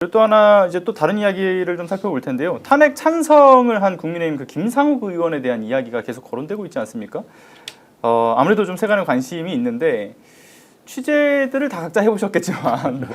그리고 또 하나 이제 또 다른 이야기를 좀 살펴볼 텐데요. 탄핵 찬성을 한 국민의힘 그 김상욱 의원에 대한 이야기가 계속 거론되고 있지 않습니까? 아무래도 좀 세간의 관심이 있는데 취재들을 다 각자 해보셨겠지만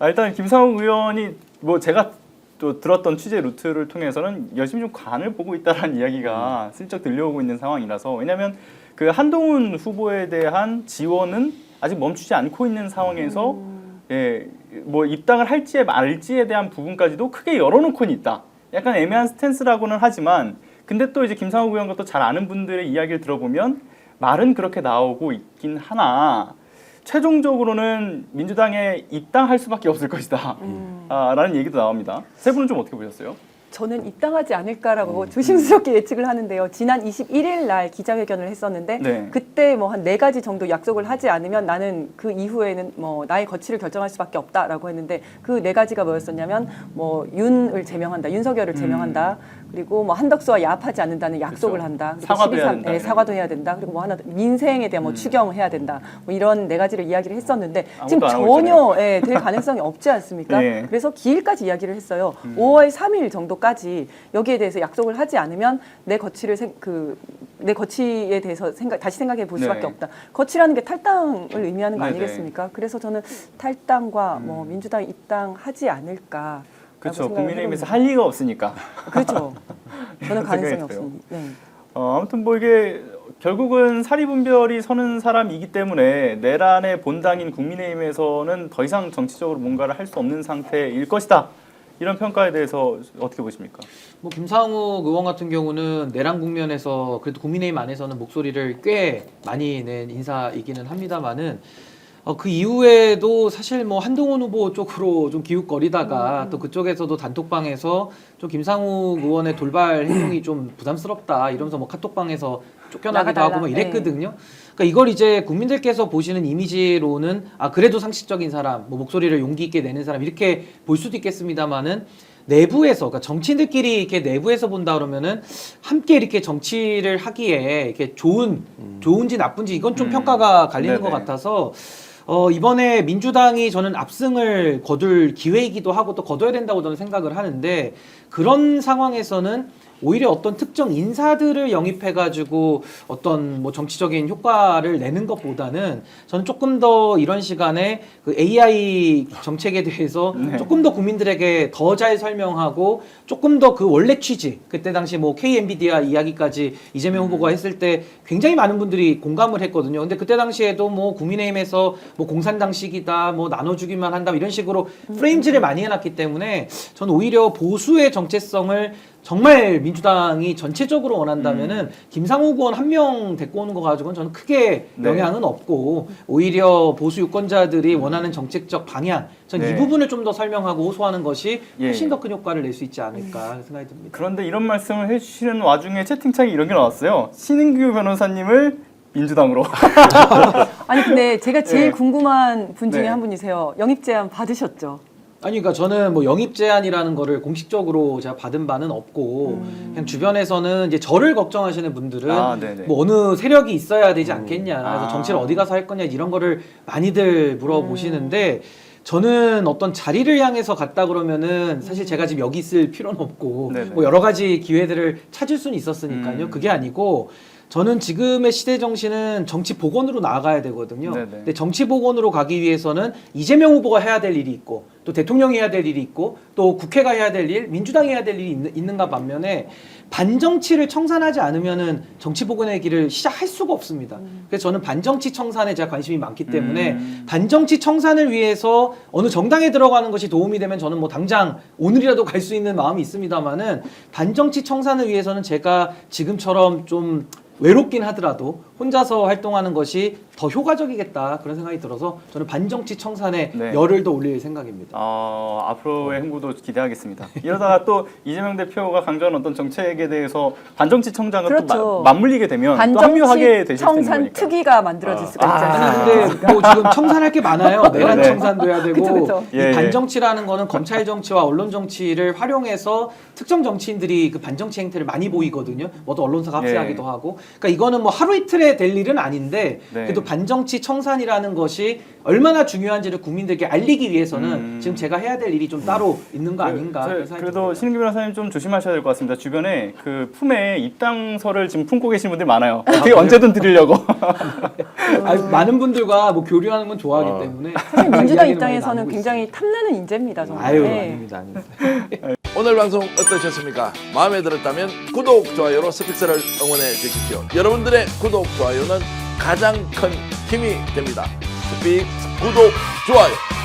일단 김상욱 의원이 뭐 제가 또 들었던 취재 루트를 통해서는 열심히 좀 관을 보고 있다라는 이야기가 슬쩍 들려오고 있는 상황이라서, 왜냐하면 그 한동훈 후보에 대한 지원은 아직 멈추지 않고 있는 상황에서 예, 뭐 입당을 할지에 말지에 대한 부분까지도 크게 열어놓고는 있다. 약간 애매한 스탠스라고는 하지만, 근데 또 이제 김상욱 의원과 또 잘 아는 분들의 이야기를 들어보면 말은 그렇게 나오고 있긴 하나 최종적으로는 민주당에 입당할 수밖에 없을 것이다 라는 얘기도 나옵니다. 세 분은 좀 어떻게 보셨어요? 저는 입당하지 않을까라고 조심스럽게 예측을 하는데요. 지난 21일 날 기자회견을 했었는데 네. 그때 뭐 한 4가지 정도 약속을 하지 않으면 나는 그 이후에는 뭐 나의 거취를 결정할 수밖에 없다라고 했는데, 그 4가지가 뭐였었냐면 뭐 윤을 제명한다, 윤석열을 제명한다, 그리고 뭐 한덕수와 야합하지 않는다는 약속을 그렇죠. 한다, 사과도 해야 된다. 사과도 해야 된다, 그리고 뭐 하나 민생에 대한 뭐 추경해야 된다, 뭐 이런 4가지를 이야기를 했었는데 지금 전혀 될 가능성이 없지 않습니까? 예. 그래서 기일까지 이야기를 했어요. 5월 3일 정도까지 여기에 대해서 약속을 하지 않으면 내 거취를 내 거취에 대해서 다시 생각해 볼 수밖에 네. 없다. 거취라는 게 탈당을 의미하는 거 네네. 아니겠습니까? 그래서 저는 탈당과 뭐 민주당 입당하지 않을까. 그렇죠. 국민의힘에서 할 리가 없으니까. 그렇죠. 저는 가능성이 생각이 없습니다. 네. 아무튼 뭐 이게 결국은 사리분별이 서는 사람이기 때문에 내란의 본당인 국민의힘에서는 더 이상 정치적으로 뭔가를 할 수 없는 상태일 것이다. 이런 평가에 대해서 어떻게 보십니까? 뭐 김상욱 의원 같은 경우는 내란 국면에서 그래도 국민의힘 안에서는 목소리를 꽤 많이 낸 인사이기는 합니다만은 그 이후에도 사실 뭐 한동훈 후보 쪽으로 좀 기웃거리다가 또 그쪽에서도 단톡방에서 좀 김상욱 의원의 돌발 행동이 좀 부담스럽다 이러면서 뭐 카톡방에서 쫓겨나기도 하고 뭐 이랬거든요. 그러니까 이걸 이제 국민들께서 보시는 이미지로는 그래도 상식적인 사람, 뭐 목소리를 용기 있게 내는 사람 이렇게 볼 수도 있겠습니다만은 내부에서, 그러니까 정치인들끼리 이렇게 내부에서 본다 그러면은 함께 이렇게 정치를 하기에 이렇게 좋은지 나쁜지 이건 좀 평가가 갈리는 것 같아서 이번에 민주당이 저는 압승을 거둘 기회이기도 하고 또 거둬야 된다고 저는 생각을 하는데, 그런 상황에서는 오히려 어떤 특정 인사들을 영입해가지고 어떤 뭐 정치적인 효과를 내는 것보다는 저는 조금 더 이런 시간에 그 AI 정책에 대해서 조금 더 국민들에게 더 잘 설명하고 조금 더 그 원래 취지, 그때 당시 뭐 K-엔비디아 이야기까지 이재명 후보가 했을 때 굉장히 많은 분들이 공감을 했거든요. 근데 그때 당시에도 뭐 국민의힘에서 뭐 공산당식이다, 뭐 나눠주기만 한다 이런 식으로 프레임질을 많이 해놨기 때문에 저는 오히려 보수의 정체성을 정말 민주당이 전체적으로 원한다면은 김상욱 의원 한 명 데리고 오는 거 가지고는 저는 크게 영향은 없고, 오히려 보수 유권자들이 원하는 정책적 방향, 전 이 부분을 좀 더 설명하고 호소하는 것이 훨씬 더 큰 효과를 낼 수 있지 않을까 생각이 듭니다. 그런데 이런 말씀을 해주시는 와중에 채팅창에 이런 게 나왔어요. 신인규 변호사님을 민주당으로. 아니 근데 제가 제일 궁금한 분 중에 한 분이세요. 영입 제안 받으셨죠? 아니, 그러니까 저는 뭐 영입 제안이라는 거를 공식적으로 제가 받은 바는 없고, 그냥 주변에서는 이제 저를 걱정하시는 분들은 뭐 어느 세력이 있어야 되지 않겠냐, 그래서 정치를 어디 가서 할 거냐 이런 거를 많이들 물어보시는데, 저는 어떤 자리를 향해서 갔다 그러면은 사실 제가 지금 여기 있을 필요는 없고 뭐 여러 가지 기회들을 찾을 수는 있었으니까요. 그게 아니고 저는 지금의 시대 정신은 정치 복원으로 나아가야 되거든요. 근데 정치 복원으로 가기 위해서는 이재명 후보가 해야 될 일이 있고, 또 대통령이 해야 될 일이 있고, 또 국회가 해야 될 일, 민주당이 해야 될 일이 있는가 반면에 반정치를 청산하지 않으면은 정치 복원의 길을 시작할 수가 없습니다. 그래서 저는 반정치 청산에 제가 관심이 많기 때문에 반정치 청산을 위해서 어느 정당에 들어가는 것이 도움이 되면 저는 뭐 당장 오늘이라도 갈 수 있는 마음이 있습니다만은, 반정치 청산을 위해서는 제가 지금처럼 좀 외롭긴 하더라도 혼자서 활동하는 것이 더 효과적이겠다 그런 생각이 들어서 저는 반정치 청산에 열을 더 올릴 생각입니다. 앞으로의 행보도 기대하겠습니다. 이러다가 또 이재명 대표가 강조하는 어떤 정책에 대해서 반정치 청장은 또 맞물리게 되면 또 합류하게 되실 수 있는 거니까. 청산 특위가 만들어질 수가 있잖아요. 근데 뭐 지금 청산할 게 많아요. 내란 청산도 해야 되고 그쵸. 이 반정치라는 거는 검찰 정치와 언론 정치를 활용해서 특정 정치인들이 그 반정치 행태를 많이 보이거든요. 뭐또 언론사가 합세하기도 하고. 그러니까 이거는 뭐 하루 이틀에 될 일은 아닌데 네. 그래도 반정치 청산이라는 것이 얼마나 중요한지를 국민들께 알리기 위해서는 지금 제가 해야 될 일이 좀 따로 있는 거 아닌가. 그런 생각이 그래도 듭니다. 신은규 변호사님 좀 조심하셔야 될 것 같습니다. 주변에 그 품에 입당서를 지금 품고 계신 분들 많아요. 어떻게 언제든 드리려고. 많은 분들과 뭐 교류하는 건 좋아하기 때문에 사실 민주당 이야기는 많이 입장에서는 나누고 굉장히 탐나는 인재입니다. 정말. 아유 네. 아닙니다, 아닙니다. 오늘 방송 어떠셨습니까? 마음에 들었다면 구독, 좋아요로 스픽스를 응원해 주십시오. 여러분들의 구독, 좋아요는 가장 큰 힘이 됩니다. 스픽스 구독, 좋아요.